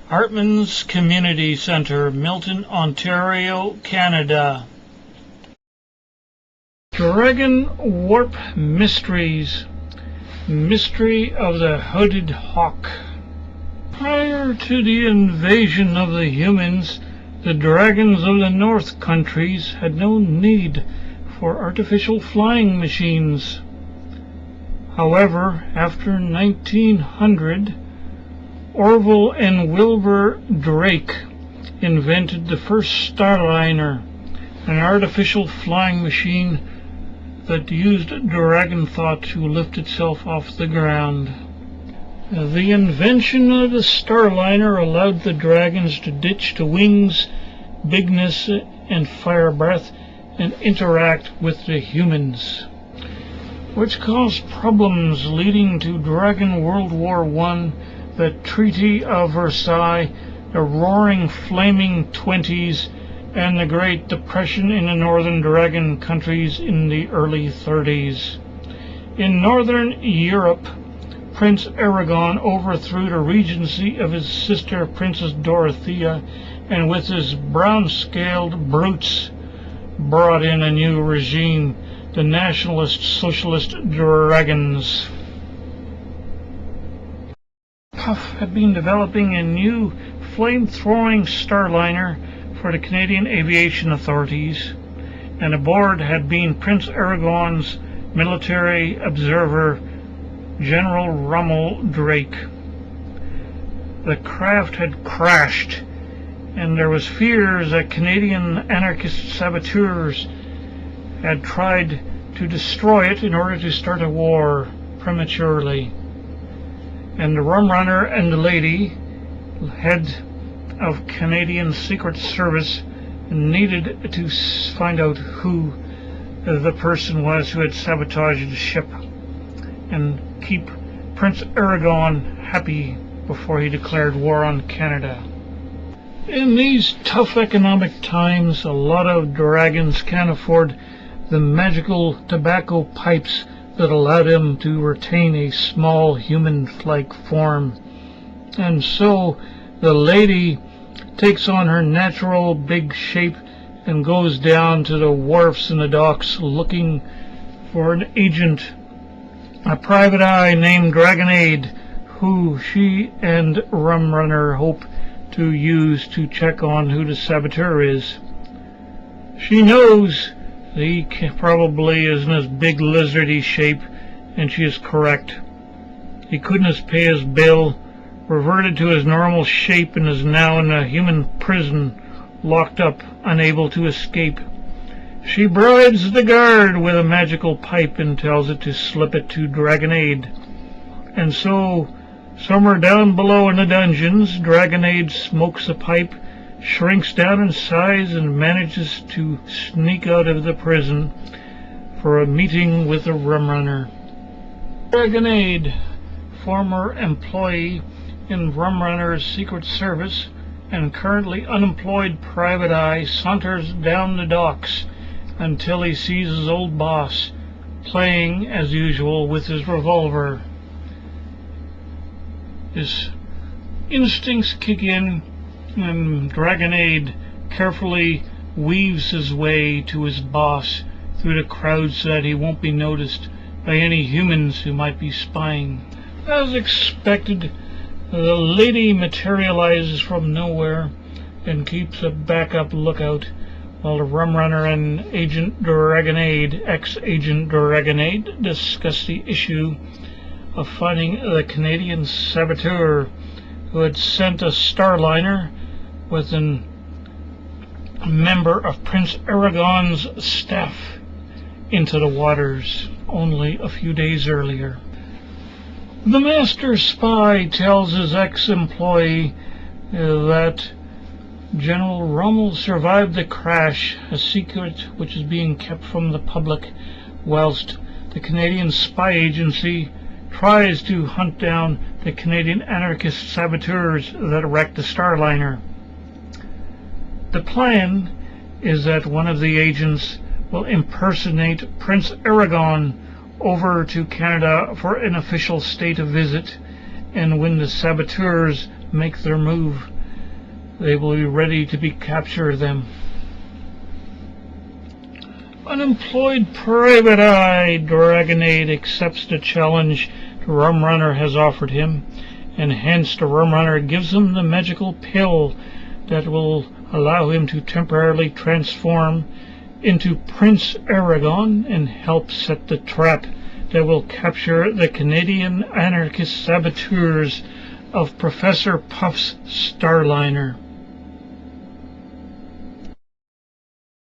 Hartman's Community Centre, Milton, Ontario, Canada. Dragonwarp Mysteries. Mystery of the Hooded Hawk. Prior to the invasion of the humans, the dragons of the North countries had no need for artificial flying machines. However, after 1900, Orville and Wilbur Drake invented the first Starliner, an artificial flying machine that used dragon thought to lift itself off the ground. The invention of the Starliner allowed the dragons to ditch the wings, bigness, and fire breath and interact with the humans, which caused problems leading to Dragon World War I, the Treaty of Versailles, the Roaring Flaming Twenties, and the Great Depression in the Northern Dragon countries in the early 30s. In Northern Europe, Prince Aragon overthrew the regency of his sister Princess Dorothea, and with his brown-scaled brutes brought in a new regime, the Nationalist Socialist Dragons. Puff had been developing a new flame-throwing Starliner for the Canadian aviation authorities, and aboard had been Prince Aragon's military observer, General Rummel Drake. The craft had crashed, and there was fears that Canadian anarchist saboteurs had tried to destroy it in order to start a war prematurely. And the Rum Runner and the lady, head of Canadian Secret Service, needed to find out who the person was who had sabotaged the ship and keep Prince Aragon happy before he declared war on Canada. In these tough economic times, a lot of dragons can't afford the magical tobacco pipes that allow them to retain a small human-like form. And so the lady takes on her natural big shape and goes down to the wharfs and the docks looking for an agent, a private eye named Dragonade, who she and Rum Runner hope to use to check on who the saboteur is. She knows he probably isn't his big lizardy shape, and she is correct. He couldn't pay his bill, reverted to his normal shape, and is now in a human prison, locked up, unable to escape. She bribes the guard with a magical pipe and tells it to slip it to Dragonade. And so, somewhere down below in the dungeons, Dragonade smokes the pipe, shrinks down in size, and manages to sneak out of the prison for a meeting with the Rum Runner. Dragonade, former employee in Rum Runner's Secret Service and currently unemployed private eye, saunters down the docks until he sees his old boss playing as usual with his revolver. His instincts kick in, and Dragonade carefully weaves his way to his boss through the crowd so that he won't be noticed by any humans who might be spying. As expected, the lady materializes from nowhere and keeps a backup lookout while the Rum Runner and Agent Dragonade, ex-Agent Dragonade, discuss the issue of finding the Canadian saboteur who had sent a Starliner with a member of Prince Aragon's staff into the waters only a few days earlier. The master spy tells his ex-employee that General Rommel survived the crash, a secret which is being kept from the public, whilst the Canadian spy agency tries to hunt down the Canadian anarchist saboteurs that wrecked the Starliner. The plan is that one of the agents will impersonate Prince Aragon over to Canada for an official state visit, and when the saboteurs make their move, they will be ready to capture them. Unemployed Private Eye Dragonade accepts the challenge the Rum Runner has offered him, and hence the Rum Runner gives him the magical pill that will allow him to temporarily transform into Prince Aragon and help set the trap that will capture the Canadian anarchist saboteurs of Professor Puff's Starliner.